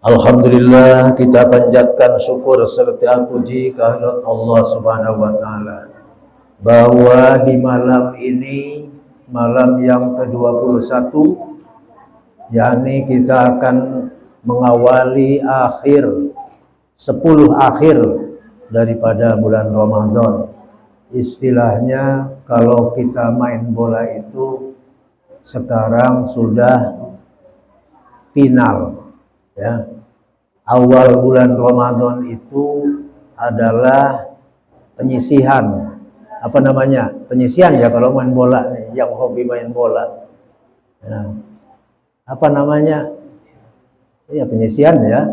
Alhamdulillah, kita panjatkan syukur serta puji kehadirat Allah Subhanahu wa taala bahwa di malam ini, malam yang ke-21, yakni kita akan mengawali akhir 10 akhir daripada bulan Ramadan. Istilahnya kalau kita main bola itu sekarang sudah final, ya. Awal bulan Ramadan itu adalah penyisihan. Apa namanya? Penyisihan ya kalau main bola nih, yang hobi main bola. Ya. Apa namanya? Ya penyisihan ya.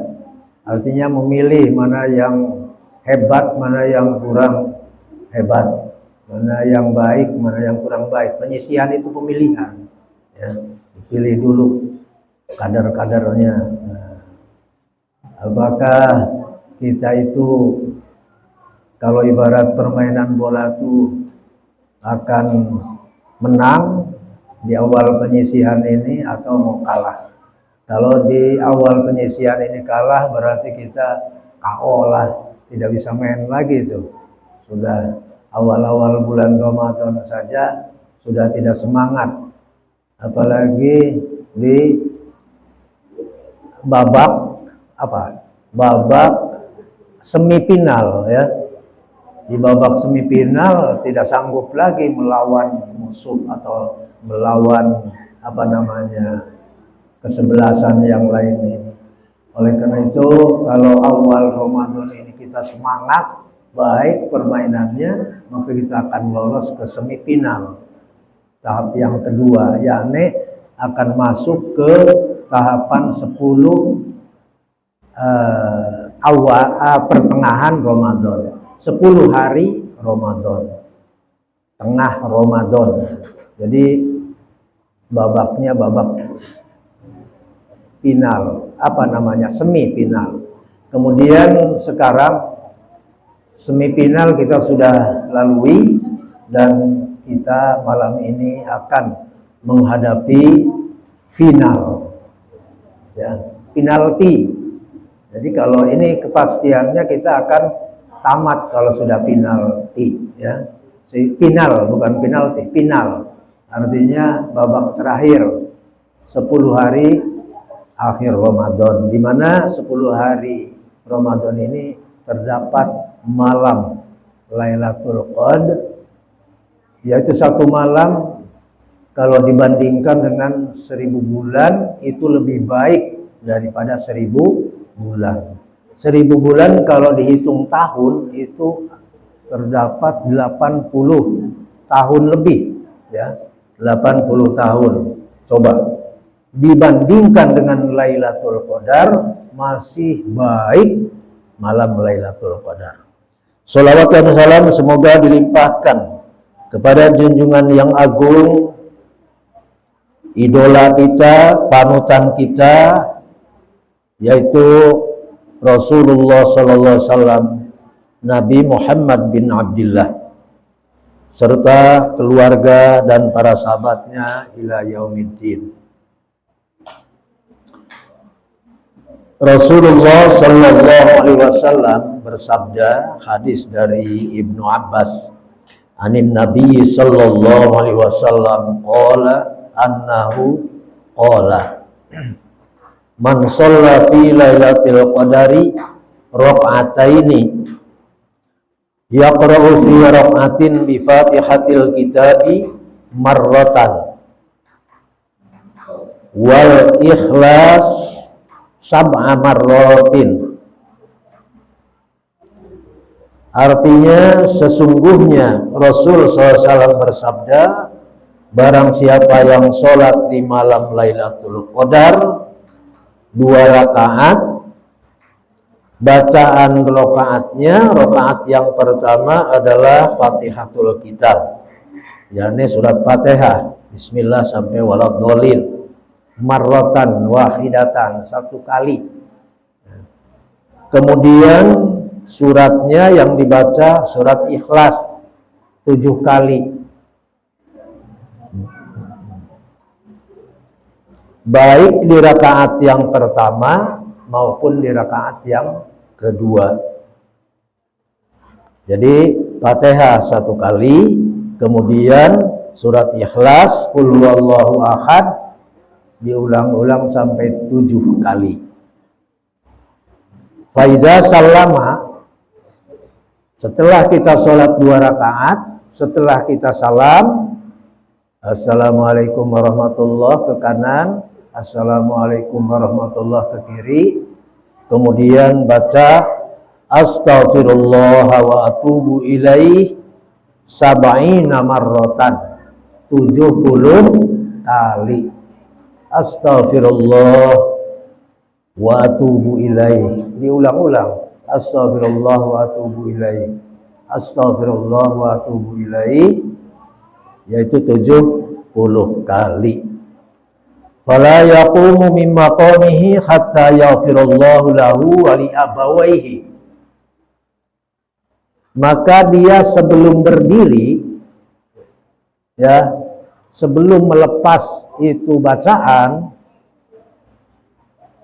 Artinya memilih mana yang hebat, mana yang kurang hebat, mana yang baik, mana yang kurang baik. Penyisihan itu pemilihan. Ya, dipilih dulu kadar-kadarnya. Nah, apakah kita itu kalau ibarat permainan bola itu akan menang di awal penyisihan ini atau mau kalah? Kalau di awal penyisihan ini kalah berarti kita KO lah, tidak bisa main lagi itu. Sudah awal-awal bulan Ramadan saja sudah tidak semangat, apalagi di babak semifinal ya. Di babak semifinal tidak sanggup lagi melawan musuh atau melawan kesebelasan yang lain ini. Oleh karena itu kalau awal Ramadan ini kita semangat baik permainannya, maka kita akan lolos ke semifinal. Tahap yang kedua, yakni akan masuk ke tahapan 10 pertengahan Ramadan. 10 hari Ramadan. Tengah Ramadan. Jadi babaknya babak final, semifinal. Kemudian sekarang semifinal kita sudah lalui dan kita malam ini akan menghadapi final, ya, penalti. Jadi kalau ini kepastiannya kita akan tamat kalau sudah penalti, ya. Final bukan penalti, final. Artinya babak terakhir 10 hari akhir Ramadan, di mana 10 hari Ramadan ini terdapat malam Lailatul Qadar, yaitu satu malam kalau dibandingkan dengan 1000 bulan itu lebih baik daripada 1000 bulan. 1000 bulan kalau dihitung tahun itu terdapat 80 tahun lebih, ya, 80 tahun. Coba dibandingkan dengan Lailatul Qadar, masih baik malam Lailatul Qadar. Sholawat dan salam semoga dilimpahkan kepada junjungan yang agung, idola kita, panutan kita, yaitu Rasulullah sallallahu alaihi wasallam, Nabi Muhammad bin Abdullah, serta keluarga dan para sahabatnya ila yaumiddin. Rasulullah sallallahu alaihi wasallam bersabda, hadis dari Ibnu Abbas, anin Nabi sallallahu alaihi wasallam qala annahu qala man shalla fi lailatul qadari raka'ataini yaqra'u fi raka'atin bi fatihatil kitabi marratan wal ikhlas sab'a marratin. Artinya sesungguhnya Rasul SAW bersabda, barang siapa yang sholat di malam Lailatul Qadar 2 rakaat, bacaan rakaat yang pertama adalah Fatihatul Kitab, yakni surat Fatihah, Bismillah sampai waladhdallin, marratan wahidatan, 1 kali. Kemudian suratnya yang dibaca surat Ikhlas 7 kali. Baik di rakaat yang pertama maupun di rakaat yang kedua. Jadi Fatihah 1 kali, kemudian surat Ikhlas, Qul huwallahu ahad diulang-ulang sampai 7 kali. Faida sallama, setelah kita sholat 2 rakaat, setelah kita salam, Assalamualaikum warahmatullahi ke kanan, Assalamualaikum warahmatullahi ke kiri, kemudian baca Astaghfirullah wa atubu ilaih sab'ina marratan, 70 kali. Astaghfirullah wa atubu ilaih, diulang-ulang. Astaghfirullah wa atubu ilaih, astaghfirullah wa atubu ilaih, yaitu 70 kali. Fala yaqumu min maqamihi hatta yaghfirallahu lahu wa li abawaihi. Maka dia sebelum berdiri, ya, sebelum melepas itu bacaan,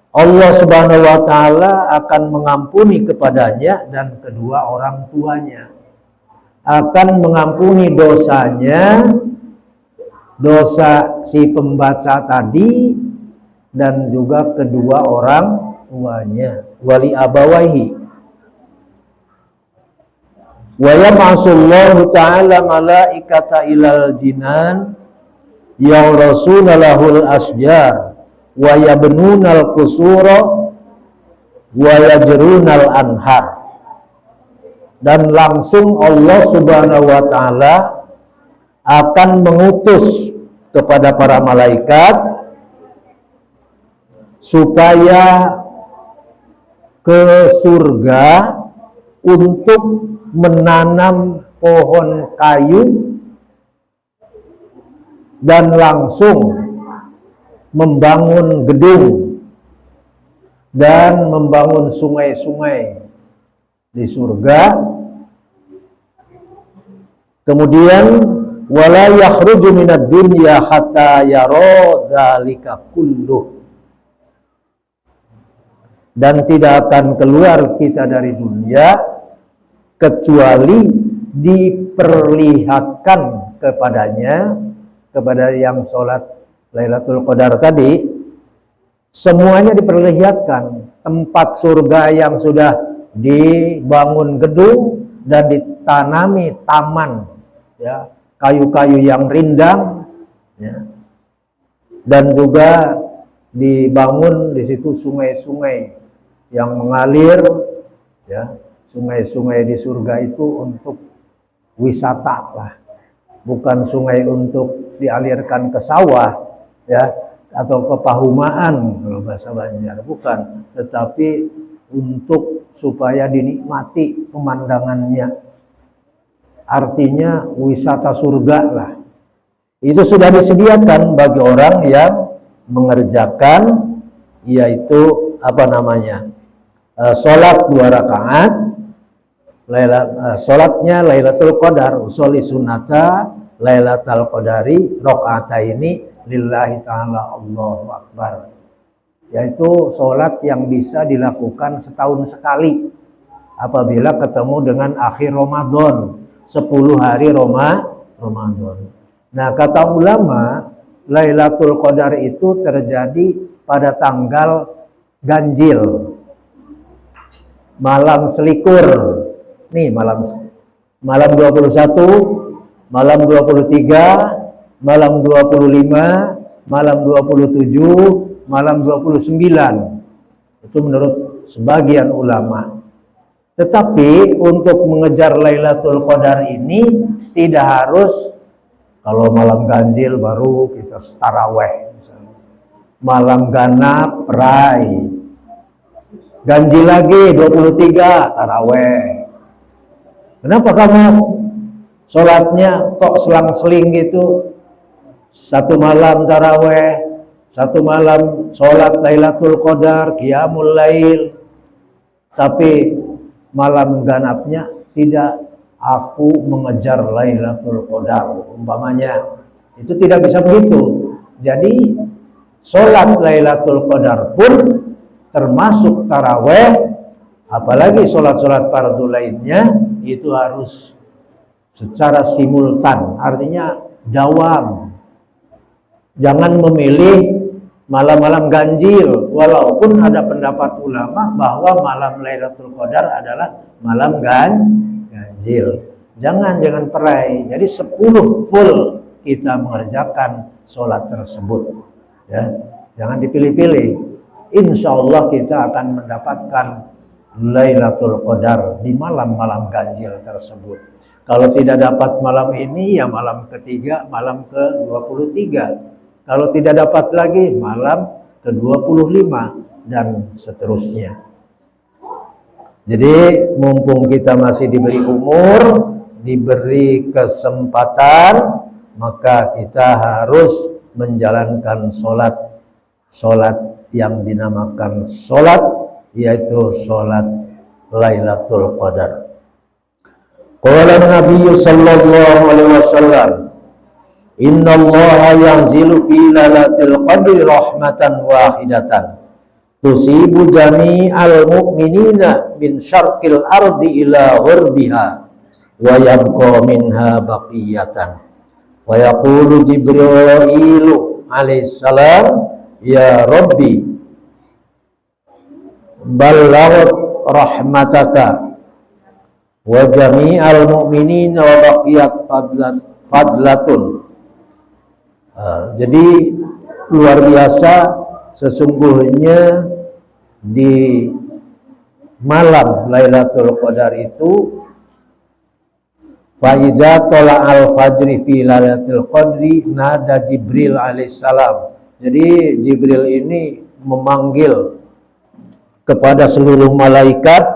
Allah Subhanahu wa taala akan mengampuni kepadanya dan kedua orang tuanya. Akan mengampuni dosanya, dosa si pembaca tadi, dan juga kedua orang tuanya, wali abawaihi. Wa yam'asullahu ta'ala malaikata ilal jinan yawrasuna lahul asjar wa yabnunal qusura wa yajrunal anhar. Dan langsung Allah Subhanahu wa ta'ala akan mengutus kepada para malaikat supaya ke surga untuk menanam pohon kayu dan langsung membangun gedung dan membangun sungai-sungai di surga. Kemudian wala yakhruju minad dunya hatta yara dzalika kulluh, dan tidak akan keluar kita dari dunia kecuali diperlihatkan kepadanya, kepada yang sholat Lailatul Qadar tadi, semuanya diperlihatkan. Tempat surga yang sudah dibangun gedung dan ditanami taman, ya, kayu-kayu yang rindang, ya, dan juga dibangun di situ sungai-sungai yang mengalir, ya. Sungai-sungai di surga itu untuk wisata lah, bukan sungai untuk dialirkan ke sawah, ya, atau ke pahumaan kalau bahasa Banjar, bukan, tetapi untuk supaya dinikmati pemandangannya. Artinya wisata surga lah. Itu sudah disediakan bagi orang yang mengerjakan, yaitu apa namanya, sholat 2 rakaat. Sholatnya Lailatul Qadar, usolli sunnata Lailatul Qadari rakaataini lillahi ta'ala Allahu Akbar, yaitu sholat yang bisa dilakukan setahun sekali apabila ketemu dengan akhir Ramadan, 10 hari Ramadan. Nah, kata ulama, Lailatul Qadar itu terjadi pada tanggal ganjil, malam selikur. Nih malam 21, malam 23, malam 25, malam 27, malam 29. Itu menurut sebagian ulama. Tetapi untuk mengejar Lailatul Qadar ini tidak harus kalau malam ganjil baru kita taraweh misalnya. Malam ganap rai. Ganjil lagi 23 taraweh. Kenapa kamu sholatnya kok selang-seling gitu? Satu malam taraweh, satu malam sholat Lailatul Qadar, qiyamul lail, tapi malam ganapnya tidak, aku mengejar Lailatul Qadar umpamanya. Itu tidak bisa begitu. Jadi sholat Lailatul Qadar pun termasuk taraweh, apalagi sholat-sholat fardu lainnya, itu harus secara simultan, artinya dawam. Jangan memilih malam-malam ganjil, walaupun ada pendapat ulama bahwa malam Lailatul Qadar adalah malam ganjil. Jangan perai. Jadi 10 full kita mengerjakan sholat tersebut. Ya, jangan dipilih-pilih. Insya Allah kita akan mendapatkan Lailatul Qadar di malam-malam ganjil tersebut. Kalau tidak dapat malam ini, ya malam ketiga, malam ke-23. Kalau tidak dapat lagi, malam ke-25 dan seterusnya. Jadi mumpung kita masih diberi umur, diberi kesempatan, maka kita harus menjalankan sholat yang dinamakan sholat, yaitu sholat Lailatul Qadar. Qala Nabi sallallahu alaihi wasallam, inna allaha yanzilu fi lailatul qadri rahmatan wahidatan tusibu jami'al mu'minina min syarqil ardi ila ghurbiha wa yabqa minha baqiyatan. Wa yaqulu Jibrilu alaihi salam, ya Rabbi ballaghat rahmataka wa jami'al mu'minina wa baqiyat fadlatun. Jadi luar biasa sesungguhnya di malam Lailatul Qadar itu, fa'idha tola'al fajri fi Lailatul Qadri nada Jibril alaihissalam. Jadi Jibril ini memanggil kepada seluruh malaikat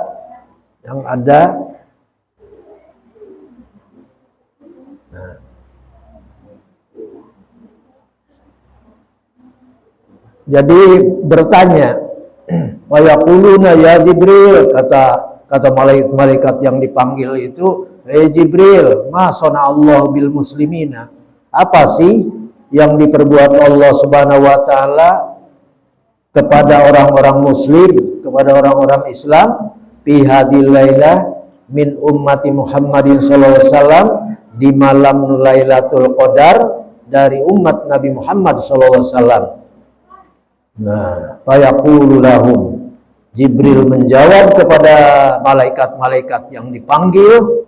yang ada. Jadi bertanya, wa yaquluna ya Jibril, kata malaikat yang dipanggil itu, Jibril, ma Allah bil muslimina, apa sih yang diperbuat Allah Subhanahu wa taala kepada orang-orang muslim, kepada orang-orang Islam, fi hadil lailah min ummati Muhammadin sallallahu alaihi wasallam, di malam Lailatul Qadar dari umat Nabi Muhammad sallallahu alaihi wasallam. Nah, fayaqulu lahum, Jibril menjawab kepada malaikat-malaikat yang dipanggil,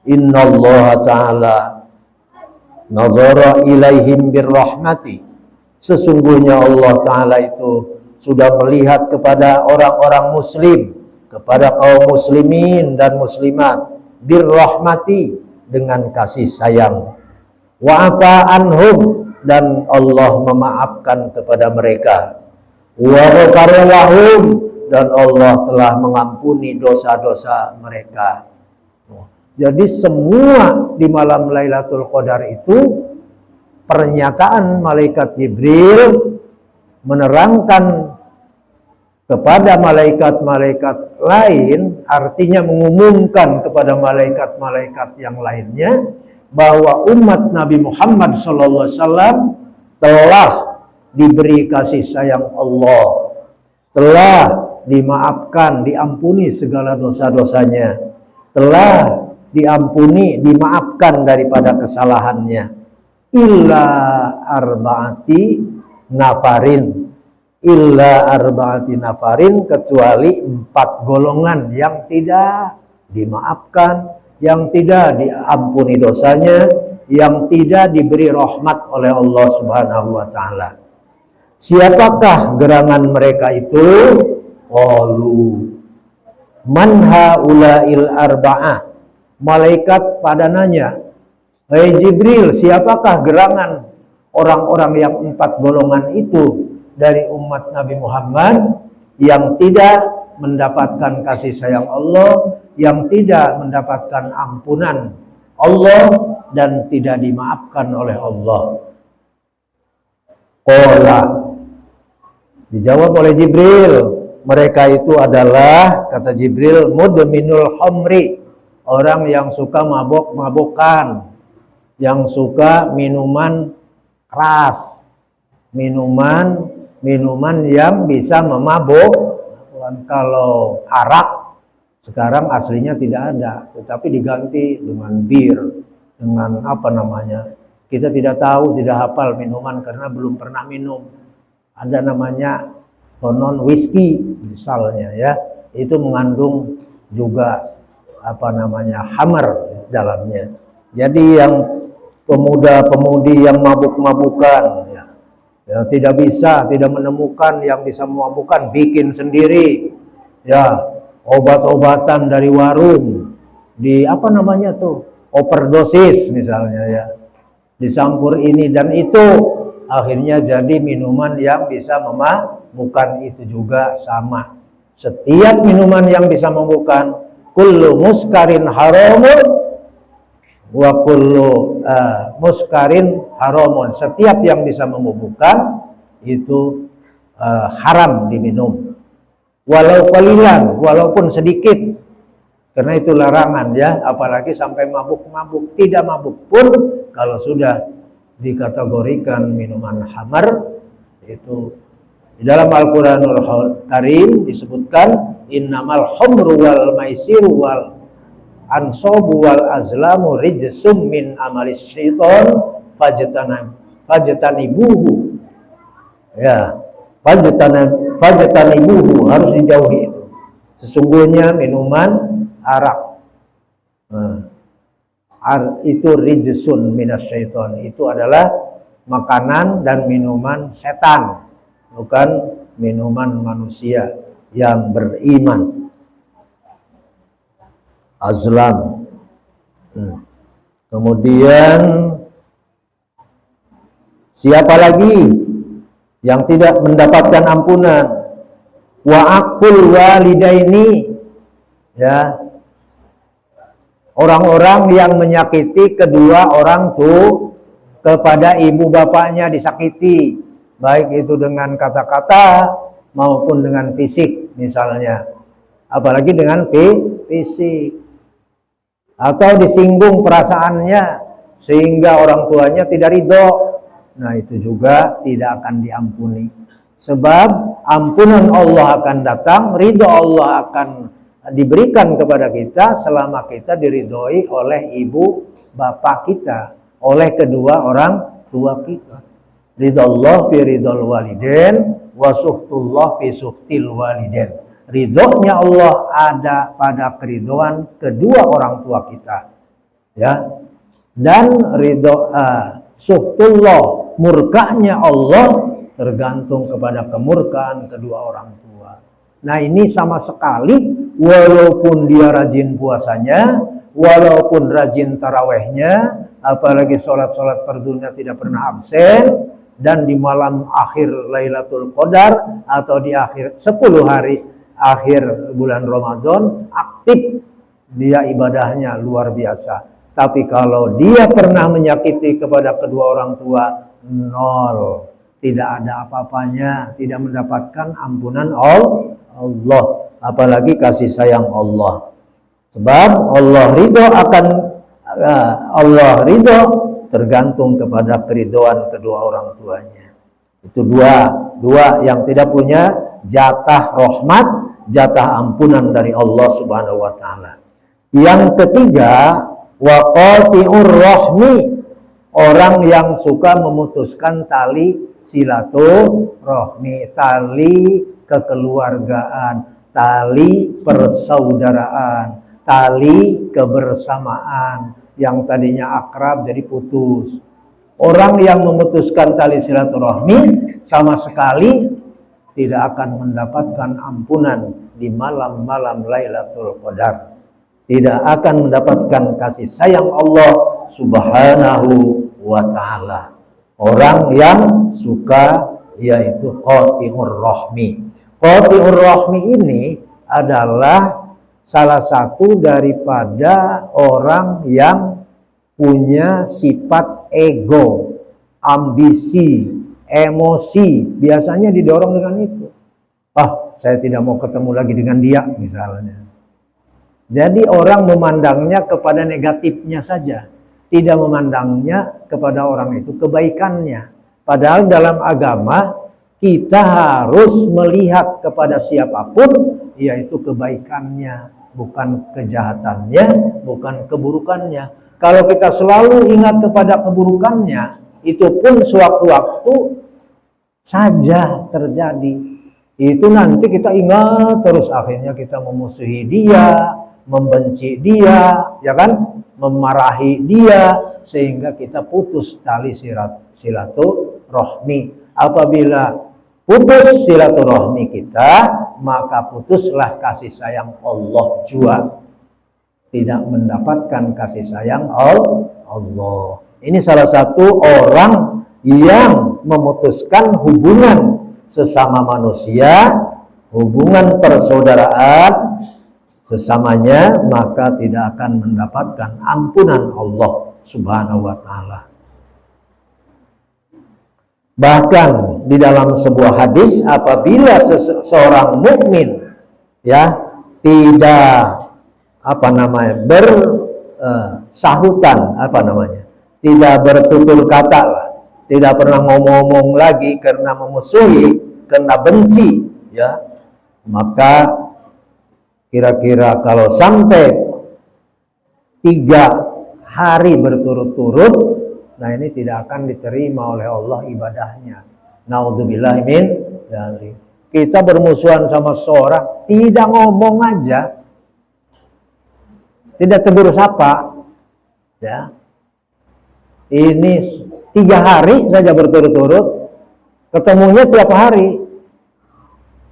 innallaha ta'ala nazara ilaihim birrahmati, sesungguhnya Allah Ta'ala itu sudah melihat kepada orang-orang muslim, kepada kaum muslimin dan muslimat, birrahmati, dengan kasih sayang, wa'afa anhum, dan Allah memaafkan kepada mereka, wa ghafara lahum, dan Allah telah mengampuni dosa-dosa mereka. Jadi semua di malam Lailatul Qadar itu pernyataan malaikat Jibril menerangkan kepada malaikat-malaikat lain, artinya mengumumkan kepada malaikat-malaikat yang lainnya bahwa umat Nabi Muhammad SAW telah diberi kasih sayang Allah, telah dimaafkan, diampuni segala dosa-dosanya, telah diampuni, dimaafkan daripada kesalahannya, illa arba'ati nafarin, kecuali 4 golongan yang tidak dimaafkan, yang tidak diampuni dosanya, yang tidak diberi rahmat oleh Allah Subhanahu wa taala. Siapakah gerangan mereka itu? Qalu man haula'il arba'ah. Malaikat pada nanya, "Hei Jibril, siapakah gerangan orang-orang yang 4 golongan itu dari umat Nabi Muhammad yang tidak mendapatkan kasih sayang Allah, yang tidak mendapatkan ampunan Allah, dan tidak dimaafkan oleh Allah?" Qala, dijawab oleh Jibril, mereka itu adalah, kata Jibril, mudminul khamri, orang yang suka mabok-mabokan, yang suka minuman keras, minuman yang bisa Kalau arak sekarang aslinya tidak ada, tetapi diganti dengan bir, dengan apa namanya, kita tidak tahu, tidak hafal minuman karena belum pernah minum. Ada namanya konon whisky misalnya ya, itu mengandung juga apa namanya khamar dalamnya. Jadi yang pemuda-pemudi yang mabuk-mabukan ya, tidak menemukan yang bisa memabukkan, bikin sendiri ya, obat-obatan dari warung, di apa namanya tuh, overdosis misalnya ya, dicampur ini dan itu, akhirnya jadi minuman yang bisa memabukkan. Itu juga sama, setiap minuman yang bisa memabukkan, kullu muskarin haramun wa kullu muskarin haramun, setiap yang bisa memabukkan itu haram diminum, walau qalilan, walaupun sedikit, karena itu larangan ya, apalagi sampai mabuk-mabuk. Tidak mabuk pun kalau sudah dikategorikan minuman khamar, itu di dalam Al-Qur'anul Karim disebutkan innamal khamru wal maisiru wal ansabu wal azlamu rijsum min amalis syaiton fajtanibuhu ya, fajtanibuhu, harus dijauhi itu. Sesungguhnya minuman arak itu rijsun minas syaiton, itu adalah makanan dan minuman setan, bukan minuman manusia yang beriman. Azlam. Kemudian siapa lagi yang tidak mendapatkan ampunan? Wa aqul walidaini ya, orang-orang yang menyakiti kedua orang tua kepada ibu bapaknya, disakiti baik itu dengan kata-kata maupun dengan fisik misalnya, apalagi dengan fisik, atau disinggung perasaannya sehingga orang tuanya tidak ridho. Nah itu juga tidak akan diampuni, sebab ampunan Allah akan datang, ridho Allah akan diberikan kepada kita selama kita diridhoi oleh ibu bapak kita, oleh kedua orang tua kita. Ridallah fi ridal waliden wa suhtullah fi suhtil waliden. Ridhonya Allah ada pada keridhoan kedua orang tua kita ya, dan ridho suhtullah, murkanya Allah, tergantung kepada kemurkaan kedua orang tua. Nah ini sama sekali, walaupun dia rajin puasanya, walaupun rajin tarawehnya, apalagi sholat-sholat fardunya tidak pernah absen, dan di malam akhir Lailatul Qadar atau di akhir 10 hari akhir bulan Ramadan aktif, dia ibadahnya luar biasa. Tapi kalau dia pernah menyakiti kepada kedua orang tua, nol, tidak ada apa-apanya, tidak mendapatkan ampunan Allah, apalagi kasih sayang Allah. Sebab Allah ridho tergantung kepada keridhoan kedua orang tuanya. Itu dua yang tidak punya jatah rahmat, jatah ampunan dari Allah Subhanahu wa taala. Yang ketiga, waqati'ur rahmi, orang yang suka memutuskan tali silaturahmi, tali kekeluargaan, tali persaudaraan, tali kebersamaan, yang tadinya akrab jadi putus. Orang yang memutuskan tali silaturahmi sama sekali tidak akan mendapatkan ampunan di malam-malam Lailatul Qadar, tidak akan mendapatkan kasih sayang Allah Subhanahu wa ta'ala. Orang yang suka yaitu qati'ur rahmi. Qati'ur rahmi ini adalah salah satu daripada orang yang punya sifat ego, ambisi, emosi, biasanya didorong dengan itu. Saya tidak mau ketemu lagi dengan dia misalnya. Jadi orang memandangnya kepada negatifnya saja, tidak memandangnya kepada orang itu kebaikannya. Padahal dalam agama kita harus melihat kepada siapapun yaitu kebaikannya, bukan kejahatannya, bukan keburukannya. Kalau kita selalu ingat kepada keburukannya, itu pun sewaktu-waktu saja terjadi. Itu nanti kita ingat terus, akhirnya kita memusuhi dia, membenci dia, ya kan? Memarahi dia, sehingga kita putus tali silaturahmi. Apabila putus silaturahmi kita, maka putuslah kasih sayang Allah juga. Tidak mendapatkan kasih sayang Allah. Ini salah satu orang yang memutuskan hubungan sesama manusia, hubungan persaudaraan sesamanya, maka tidak akan mendapatkan ampunan Allah Subhanahu wa ta'ala. Bahkan di dalam sebuah hadis, apabila seorang mukmin ya tidak bersahutan, tidak bertutur kata lah, tidak pernah ngomong-ngomong lagi karena memusuhi, karena benci, ya, maka kira-kira kalau sampai 3 hari berturut-turut, nah ini tidak akan diterima oleh Allah ibadahnya. Naudzubillah min dzalik. Kita bermusuhan sama seorang, tidak ngomong aja, tidak tegur sapa, ya. Ini 3 hari saja berturut-turut, ketemunya tiap hari.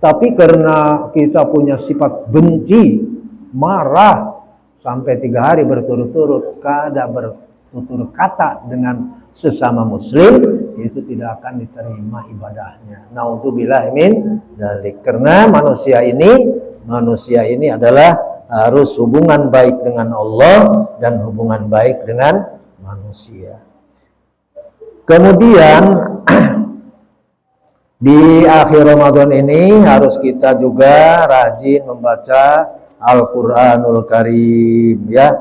Tapi karena kita punya sifat benci, marah, sampai 3 hari berturut-turut, kada bertutur kata dengan sesama muslim, itu tidak akan diterima ibadahnya. Naudzubillah min dzalik. Karena manusia ini adalah harus hubungan baik dengan Allah dan hubungan baik dengan manusia. Kemudian di akhir Ramadan ini harus kita juga rajin membaca Al-Quranul Karim, ya.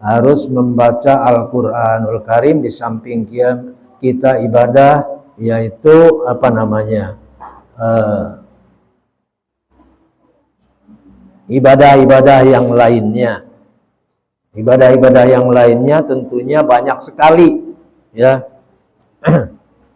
Harus membaca Al-Quranul Karim di samping kita ibadah, yaitu ibadah-ibadah yang lainnya. Ibadah-ibadah yang lainnya tentunya banyak sekali, ya.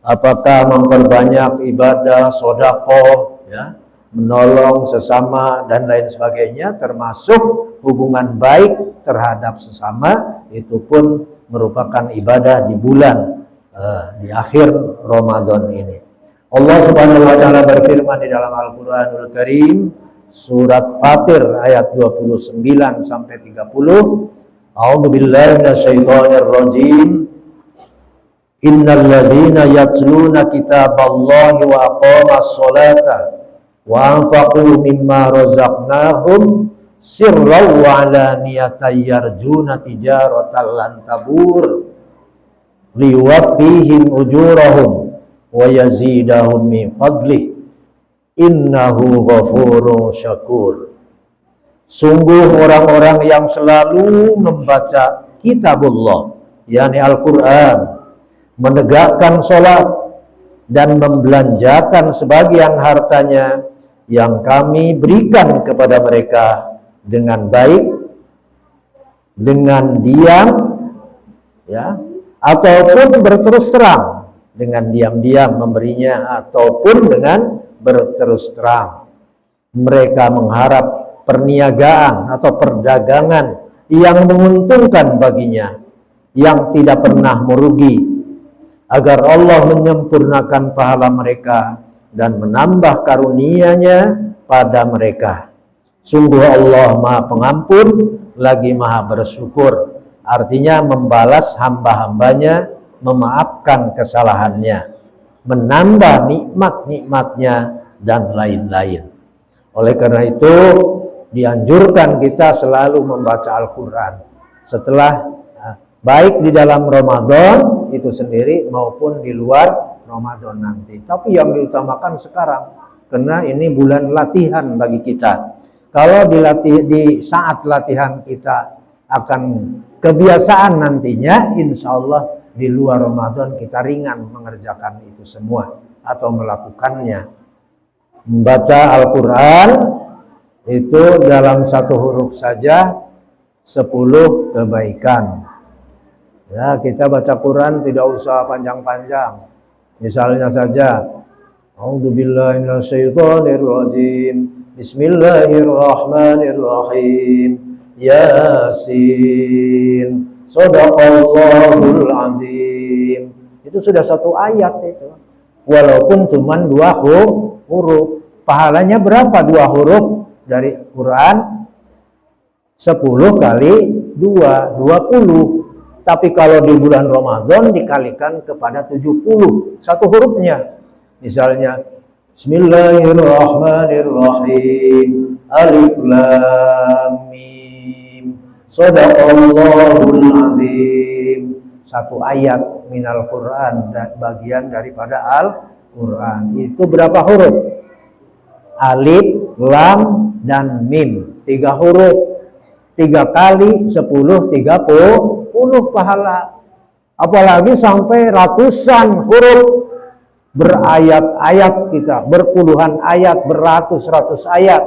Apakah memperbanyak ibadah sedekah, ya, menolong sesama dan lain sebagainya, termasuk hubungan baik terhadap sesama, itu pun merupakan ibadah di bulan di akhir Ramadan ini. Allah Subhanahu wa ta'ala berfirman di dalam Al-Qur'anul Karim, surat Fatir ayat 29 sampai 30. A'udzubillahi minasyaitonir rajim. Innal ladzina yatluna kitaballahi wa aqamas sholata wa anfaqu mimma razaqnahum sirran wa alaniyatan yarjuna tijaratan lan tabur liwaffihim ujurahum wa yazidahum min fadlih innahu ghafurun syakur. Sungguh orang-orang yang selalu membaca kitabullah, yakni Al-Quran, menegakkan sholat dan membelanjakan sebagian hartanya yang kami berikan kepada mereka dengan baik, dengan diam, ya, ataupun berterus terang, dengan diam-diam memberinya ataupun dengan berterus terang. Mereka mengharap perniagaan atau perdagangan yang menguntungkan baginya, yang tidak pernah merugi, agar Allah menyempurnakan pahala mereka dan menambah karunia-Nya pada mereka. Sungguh Allah Maha Pengampun lagi Maha Bersyukur. Artinya membalas hamba-hambanya, memaafkan kesalahannya, menambah nikmat-nikmatnya dan lain-lain. Oleh karena itu dianjurkan kita selalu membaca Al-Quran setelah baik di dalam Ramadan itu sendiri maupun di luar Ramadan nanti. Tapi yang diutamakan sekarang, karena ini bulan latihan bagi kita. Kalau di saat latihan kita akan kebiasaan nantinya, insya Allah di luar Ramadan kita ringan mengerjakan itu semua atau melakukannya. Membaca Al-Quran Itu dalam satu huruf saja 10 kebaikan. Ya, kita baca Quran tidak usah panjang-panjang. Misalnya saja, A'udzubillahi minasyaitonirrajim. Bismillahirrahmanirrahim. Yasin. Shadaqallahul azim. Itu sudah satu ayat itu. Walaupun cuma 2 huruf. Pahalanya berapa 2 huruf dari Quran? 10 kali 2, 20. Tapi kalau di bulan Ramadan dikalikan kepada 70 satu hurufnya. Misalnya Bismillahirrahmanirrahim. Alif Lam Mim. Shadaqallahul azim. Satu ayat minal Quran, bagian daripada Al-Quran. Itu berapa huruf? Alif, Lam, dan Mim. 3 huruf. 3 kali 10, 30 pahala. Apalagi sampai ratusan huruf. Berayat-ayat kita, berpuluhan ayat, beratus-ratus ayat.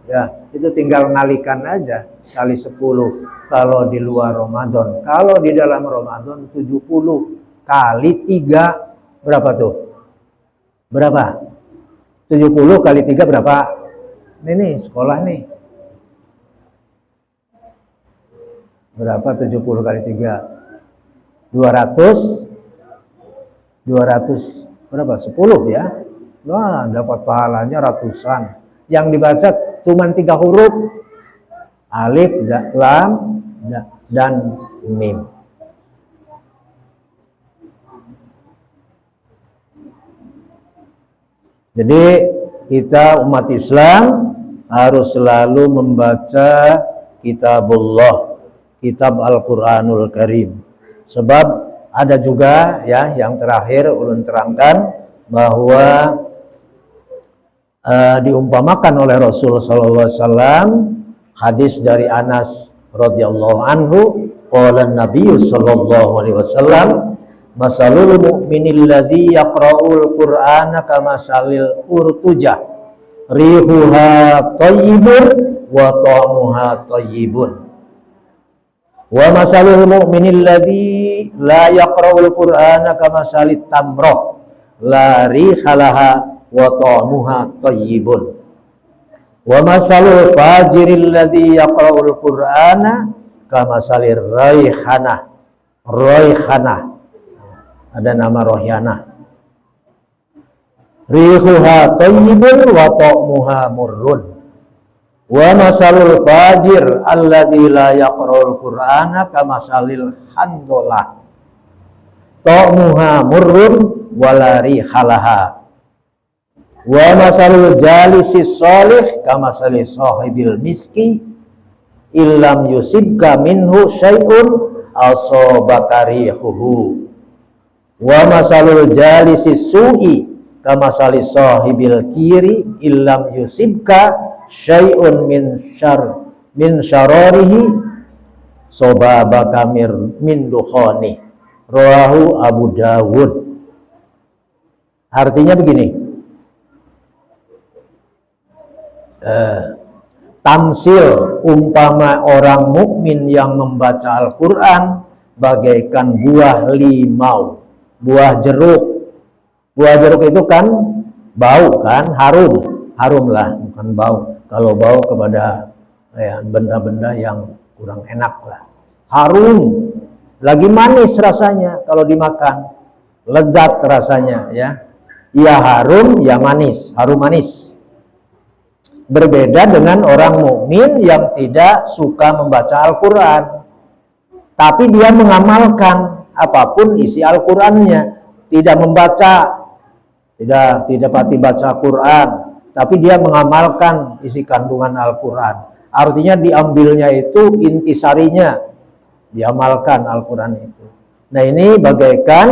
Ya, itu tinggal ngalikan aja kali 10 kalau di luar Ramadan. Kalau di dalam Ramadan 70 kali 3 berapa tuh? Berapa? 70 kali 3 berapa? Ini sekolah nih. Berapa 70 kali 3? 200 berapa? 10 ya. Wah, dapat pahalanya ratusan. Yang dibaca cuma 3 huruf. Alif, Lam, dan Mim. Jadi kita umat Islam harus selalu membaca kitabullah, kitab Al-Quranul Karim. Sebab ada juga ya yang terakhir ulun terangkan bahwa diumpamakan oleh Rasul sallallahu alaihi wasallam hadis dari Anas radhiyallahu anhu, qala Nabi sallallahu alaihi wasallam, masalul mu'minil ladzi yaqra'ul qur'ana kamasalil urtujah rihuha thayyibun wa ta'muha thayyibun wa masalul mu'minil ladzi la yaqra'ul qur'ana kamasalit tamrah la rihalaha wa ta'muha thayyibun wa masalul fajiril ladzi yaqra'ul qur'ana kamasalir raihanah. Ada nama rohyana. Rihuha thayyibun wa ta'muha murrun. Wa masalul fajir alladzi la yaqra'ul qur'ana kamasalil khandolah. Ta'muha murrun wa la rihalaha. Wa masalul jalisis sholih kamasali sahibil miski illam yusibka minhu syai'un asabaka rihuhu. Wa masalul jalisis su'i kamasali sahibil kiri illam yusibka syai'un min syararihi sobabaka min dukhani. Rawahu Abu Dawud. Artinya begini, tamsil umpama orang mukmin yang membaca Al-Quran bagaikan buah limau, buah jeruk. Buah jeruk itu kan bau kan, harum lah, bukan bau. Kalau bau kepada benda-benda yang kurang enak lah. Harum, lagi manis rasanya kalau dimakan, lezat rasanya ya. Ya harum, ya manis, harum manis. Berbeda dengan orang mukmin yang tidak suka membaca Al-Quran, tapi dia mengamalkan apapun isi Al-Qurannya. Tidak membaca, tidak pati baca Quran, tapi dia mengamalkan isi kandungan Al-Quran. Artinya diambilnya itu intisarinya, diamalkan Al-Quran itu. Nah ini bagaikan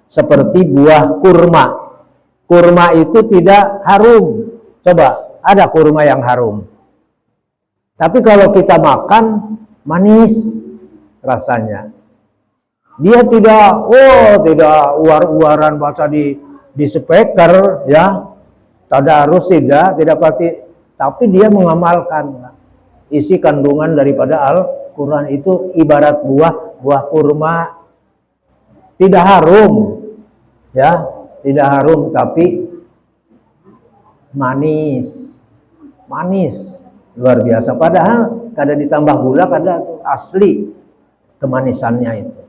seperti buah kurma. Kurma itu tidak harum. Coba, ada kurma yang harum. Tapi kalau kita makan, manis rasanya. Dia tidak uar-uaran baca di speaker ya. Tadarus tidak pati tapi dia mengamalkan isi kandungan daripada Al-Quran. Itu ibarat buah kurma, tidak harum, ya, tidak harum tapi manis, luar biasa. Padahal kadang ditambah gula, kadang asli kemanisannya itu.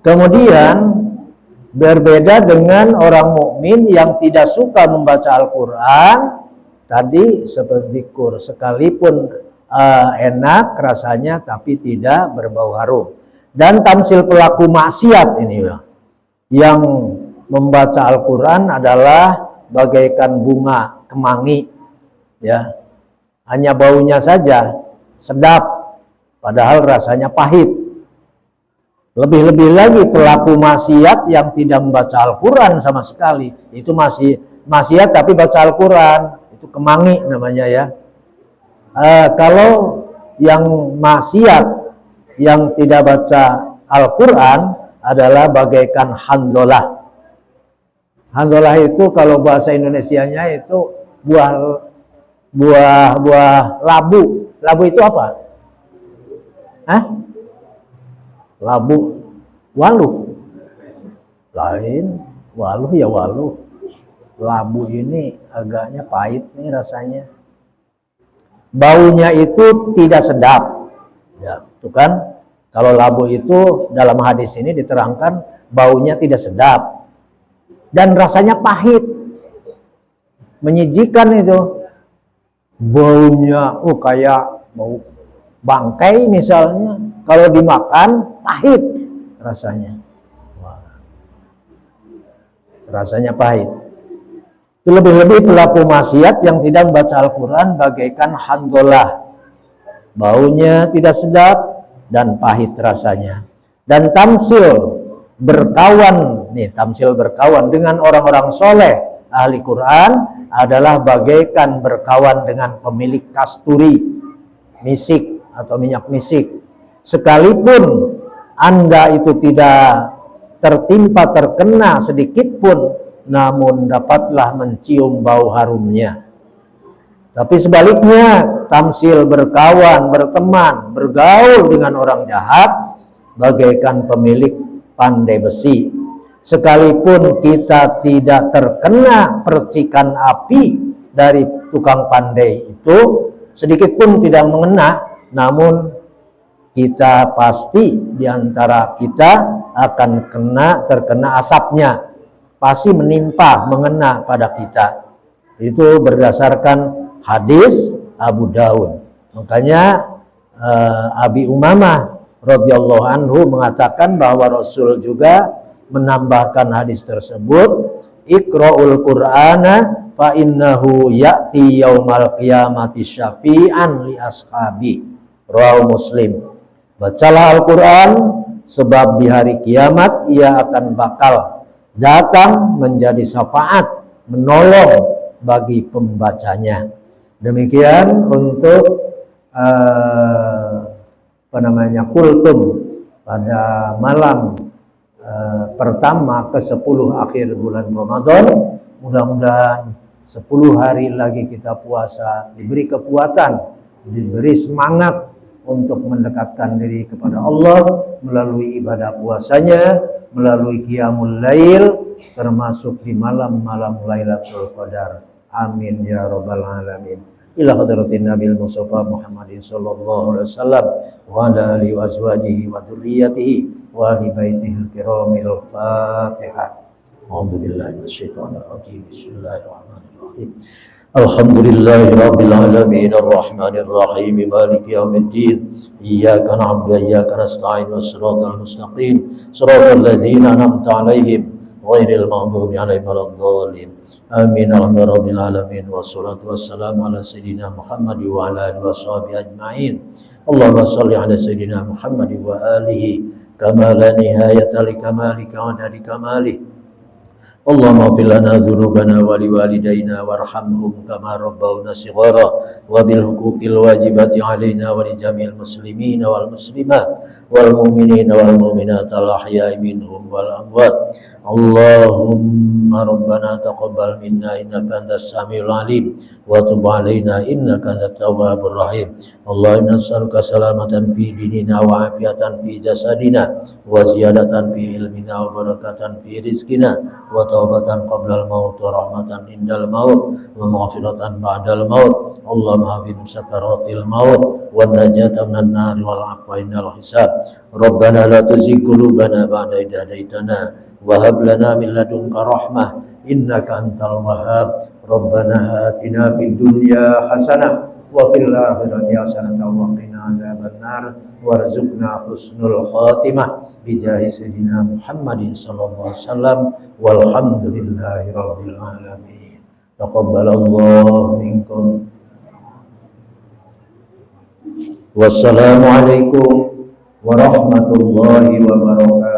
Kemudian berbeda dengan orang mukmin yang tidak suka membaca Al-Quran tadi, seperti kur, sekalipun enak rasanya tapi tidak berbau harum. Dan tamsil pelaku maksiat ini ya, yang membaca Al-Quran adalah bagaikan bunga kemangi, ya, hanya baunya saja sedap padahal rasanya pahit. Lebih-lebih lagi pelaku maksiat yang tidak membaca Al-Quran sama sekali, itu masih maksiat tapi baca Al-Quran, itu kemangi namanya ya. Kalau yang maksiat yang tidak baca Al-Quran adalah bagaikan handolah. Handolah itu kalau bahasa Indonesianya itu buah labu. Labu itu apa? Hah? Labu, waluh. Lain, waluh ya waluh. Labu ini agaknya pahit nih rasanya. Baunya itu tidak sedap. Ya, itu kan. Kalau labu itu dalam hadis ini diterangkan baunya tidak sedap. Dan rasanya pahit. Menjijikan itu. Baunya kayak bau bangkai misalnya. Kalau dimakan pahit rasanya. Wah. Rasanya pahit. Lebih-lebih pelaku maksiat yang tidak membaca Al-Quran bagaikan handolah. Baunya tidak sedap dan pahit rasanya. Dan tamsil berkawan, nih tamsil berkawan dengan orang-orang soleh ahli Quran adalah bagaikan berkawan dengan pemilik kasturi, misik atau minyak misik. Sekalipun Anda itu tidak terkena sedikit pun, namun dapatlah mencium bau harumnya. Tapi sebaliknya, tamsil berkawan, berteman, bergaul dengan orang jahat bagaikan pemilik pandai besi. Sekalipun kita tidak terkena percikan api dari tukang pandai itu, sedikit pun tidak mengena, namun kita pasti diantara kita akan terkena asapnya, pasti menimpa, mengena pada kita. Itu berdasarkan hadis Abu Daud. Makanya Abi Umamah radhiyallahu anhu mengatakan bahwa Rasul juga menambahkan hadis tersebut, Iqra'ul Qur'ana fa innahu ya'ti yaumal qiyamati syafi'an li ashabi. Rawahu Muslim. Bacalah Al-Quran sebab di hari kiamat ia akan bakal datang menjadi syafaat, menolong bagi pembacanya. Demikian untuk kultum pada malam pertama ke-10 akhir bulan Ramadan. Mudah-mudahan 10 hari lagi kita puasa, diberi kekuatan, diberi semangat untuk mendekatkan diri kepada Allah melalui ibadah puasanya, melalui qiyamul lail, termasuk di malam-malam Lailatul Qadar. Amin ya rabbal alamin. Ila hadratin Nabil Mustafa Muhammadin sallallahu alaihi wasallam wa ala alihi wa azwajihi wa dzurriyyatihi wa ali baitihil kiramil Fatihah. A'udzu billahi minasyaitonir rajim. Bismillahirrahmanirrahim. Alhamdulillahi rabbil alamin arrahmanir rahim maliki yaumiddin iyyaka na'budu wa iyyaka nasta'in was-siratal mustaqim siratal ladzina an'amta 'alaihim ghairil maghdubi 'alaihim waladdallin. Amin rabbil alamin wassalatu wassalamu ala sayyidina Muhammad wa ala alihi washabihi ajmain. Allahumma shalli ala sayyidina Muhammad wa alihi kama la nihayata li kamalika wa dari kamalih اللهم اغفر لنا ذنوبنا ولوالدينا وارحمهم كما ربونا صغارا وبالحقوق الواجبات علينا ولجميع المسلمين والمسلمات والمؤمنين والمؤمنات الأحياء منهم والأموات. اللهم ربنا تقبل منا إنك أنت السميع العليم وتب علينا إنك أنت التواب الرحيم. اللهم نسألك سلامة في ديننا وعافية في جسدنا وزيادة في علمنا وبركة في رزقنا وتوبة قبل الموت ورحمة عند الموت ومغفرة بعد الموت. اللهم حفظ سكرات الموت والنجاة من النار والعفو عند الحساب. ربنا لا تزغ قلوبنا بعد إذ هديتنا وهب لنا من لدنك رحمة إنك أنت الوهاب. ربنا آتنا في الدنيا حسنة وفي الآخرة حسنة وقنا عذاب النار وارزقنا حسن الخاتمة بجاه سيدنا محمد صلى الله عليه وسلم والحمد لله رب العالمين. تقبل الله منكم. Wassalamualaikum warahmatullahi wabarakatuh.